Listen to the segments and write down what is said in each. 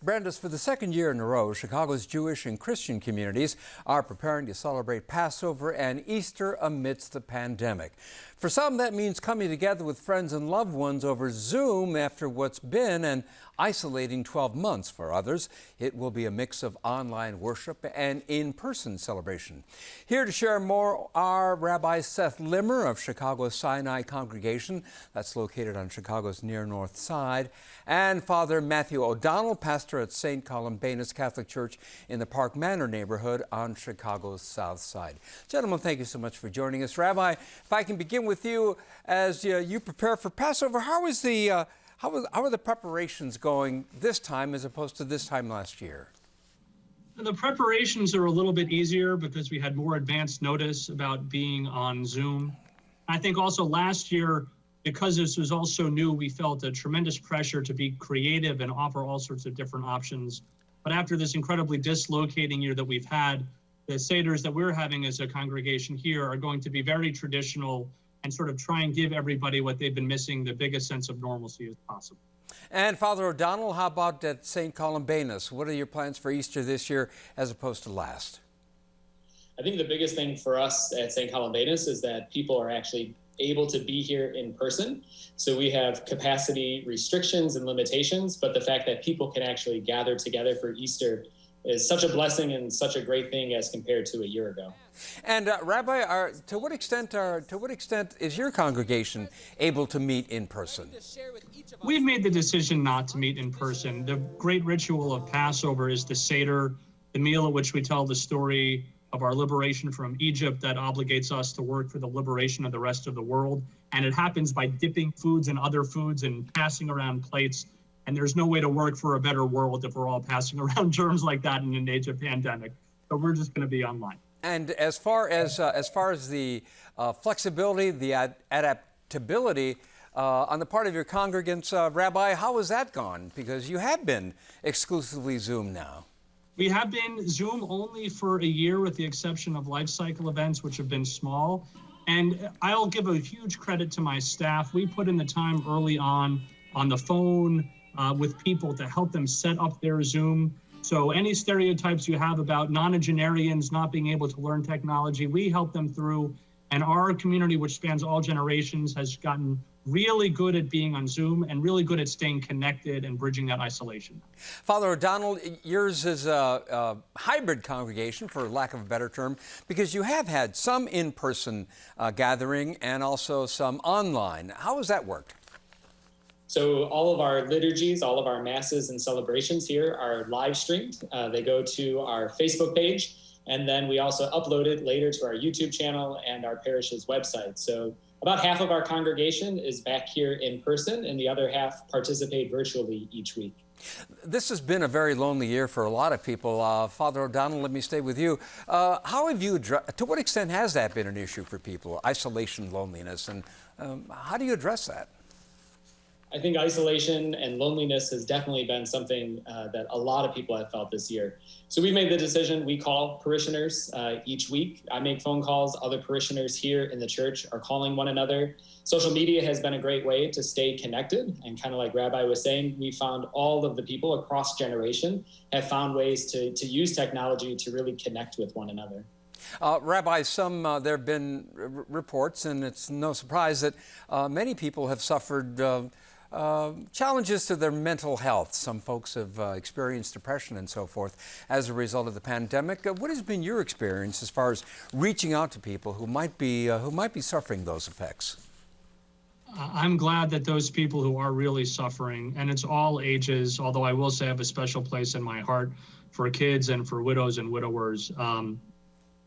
Brandes, for the second year in a row, Chicago's Jewish and Christian communities are preparing to celebrate Passover and Easter amidst the pandemic. For some, that means coming together with friends and loved ones over Zoom after what's been an isolating 12 months. For others, it will be a mix of online worship and in-person celebration. Here to share more are Rabbi Seth Limmer of Chicago's Sinai congregation, that's located on Chicago's near north side, and Father Matthew O'Donnell, pastor at St. Columbanus Catholic Church in the Park Manor neighborhood on Chicago's south side. Gentlemen, thank you so much for joining us. Rabbi, if I can begin with you, as you prepare for Passover, how are the preparations going this time as opposed to this time last year? The preparations are a little bit easier because we had more advanced notice about being on Zoom. I think also last year, because this was all so new, we felt a tremendous pressure to be creative and offer all sorts of different options. But after this incredibly dislocating year that we've had, the Seders that we're having as a congregation here are going to be very traditional and sort of try and give everybody what they've been missing, the biggest sense of normalcy as possible. And Father O'Donnell, how about at St. Columbanus? What are your plans for Easter this year as opposed to last? I think the biggest thing for us at St. Columbanus is that people are actually able to be here in person. So we have capacity restrictions and limitations, but the fact that people can actually gather together for Easter is such a blessing and such a great thing as compared to a year ago. And Rabbi, to what extent is your congregation able to meet in person? We've made the decision not to meet in person. The great ritual of Passover is the Seder, the meal at which we tell the story of our liberation from Egypt that obligates us to work for the liberation of the rest of the world. And it happens by dipping foods in other foods and passing around plates. And there's no way to work for a better world if we're all passing around germs like that in an age of pandemic. So we're just going to be online. And as far as the flexibility, the adaptability on the part of your congregants, Rabbi, how has that gone? Because you have been exclusively Zoom now. We have been Zoom only for a year with the exception of life cycle events, which have been small. And I'll give a huge credit to my staff. We put in the time early on the phone with people to help them set up their Zoom. So any stereotypes you have about nonagenarians not being able to learn technology, we help them through. And our community, which spans all generations, has gotten really good at being on Zoom and really good at staying connected and bridging that isolation. Father O'Donnell, yours is a hybrid congregation, for lack of a better term, because you have had some in-person gathering and also some online. How has that worked? So all of our liturgies, all of our masses and celebrations here are live streamed. They go to our Facebook page, and then we also upload it later to our YouTube channel and our parish's website. So about half of our congregation is back here in person, and the other half participate virtually each week. This has been a very lonely year for a lot of people. Father O'Donnell, let me stay with you. How have you, to what extent has that been an issue for people, isolation, loneliness, and how do you address that? I think isolation and loneliness has definitely been something that a lot of people have felt this year. So we made the decision, we call parishioners each week. I make phone calls, other parishioners here in the church are calling one another. Social media has been a great way to stay connected. And kind of like Rabbi was saying, we found all of the people across generation have found ways to use technology to really connect with one another. Rabbi, there have been reports, and it's no surprise that many people have suffered challenges to their mental health. Some folks have experienced depression and so forth as a result of the pandemic. What has been your experience as far as reaching out to people who might be suffering those effects? I'm glad that those people who are really suffering, and it's all ages, although I will say I have a special place in my heart for kids and for widows and widowers.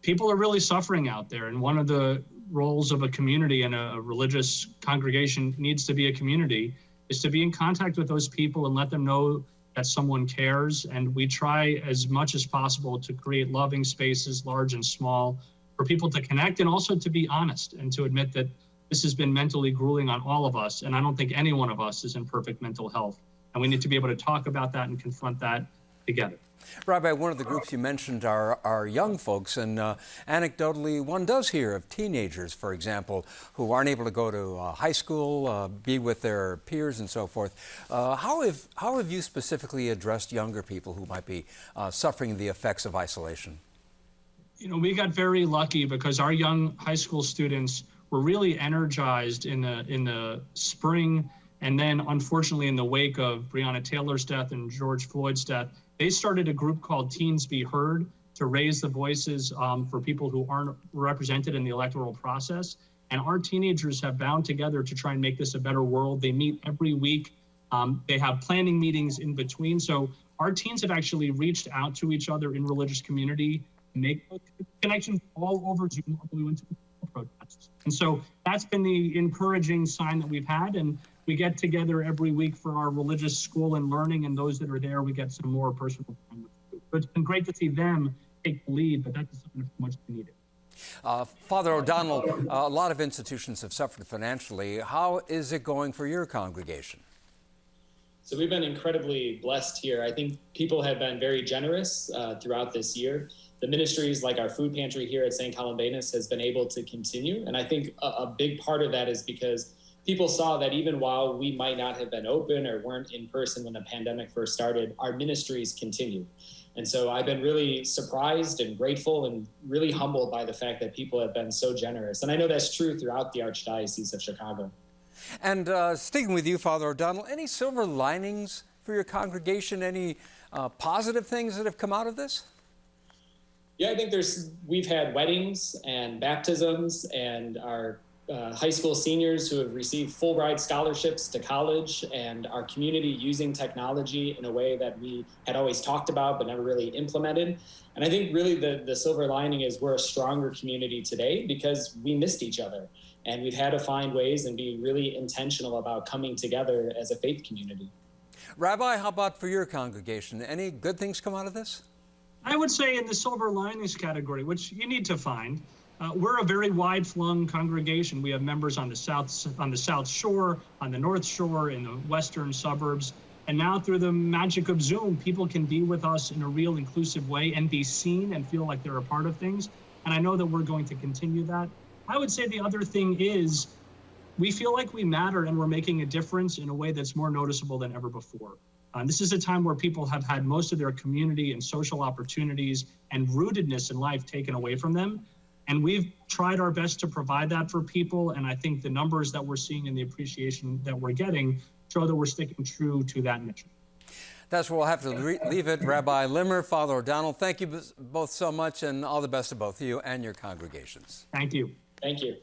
People are really suffering out there, and one of the roles of a community and a religious congregation needs to be a community is to be in contact with those people and let them know that someone cares. And we try as much as possible to create loving spaces, large and small, for people to connect and also to be honest and to admit that this has been mentally grueling on all of us. And I don't think any one of us is in perfect mental health. And we need to be able to talk about that and confront that together. Rabbi, one of the groups you mentioned are young folks, and anecdotally, one does hear of teenagers, for example, who aren't able to go to high school, be with their peers and so forth. How have you specifically addressed younger people who might be suffering the effects of isolation? You know, we got very lucky because our young high school students were really energized in the spring, and then unfortunately in the wake of Breonna Taylor's death and George Floyd's death. They started a group called Teens Be Heard to raise the voices for people who aren't represented in the electoral process. And our teenagers have bound together to try and make this a better world. They meet every week. They have planning meetings in between. So our teens have actually reached out to each other in religious community, make connections all over Zoom. We went to protests. And so that's been the encouraging sign that we've had. And we get together every week for our religious school and learning, and those that are there, we get some more personal time with. But it's been great to see them take the lead, but that's how much they needed. Father O'Donnell, a lot of institutions have suffered financially. How is it going for your congregation? So we've been incredibly blessed here. I think people have been very generous throughout this year. The ministries like our food pantry here at St. Columbanus has been able to continue. And I think a big part of that is because people saw that even while we might not have been open or weren't in person when the pandemic first started, our ministries continued. And so I've been really surprised and grateful and really humbled by the fact that people have been so generous. And I know that's true throughout the Archdiocese of Chicago. And sticking with you, Father O'Donnell, any silver linings for your congregation? Any positive things that have come out of this? Yeah, I think we've had weddings and baptisms, and our high school seniors who have received Fulbright scholarships to college, and our community using technology in a way that we had always talked about but never really implemented. And I think really the silver lining is we're a stronger community today because we missed each other, and we've had to find ways and be really intentional about coming together as a faith community. Rabbi, how about for your congregation? Any good things come out of this? I would say in the silver linings category, which you need to find, we're a very wide-flung congregation. We have members on the South Shore, on the North Shore, in the western suburbs. And now through the magic of Zoom, people can be with us in a real inclusive way and be seen and feel like they're a part of things. And I know that we're going to continue that. I would say the other thing is we feel like we matter and we're making a difference in a way that's more noticeable than ever before. This is a time where people have had most of their community and social opportunities and rootedness in life taken away from them. And we've tried our best to provide that for people. And I think the numbers that we're seeing and the appreciation that we're getting show that we're sticking true to that mission. That's where we'll have to leave it. Rabbi Limmer, Father O'Donnell, thank you both so much, and all the best to both you and your congregations. Thank you. Thank you.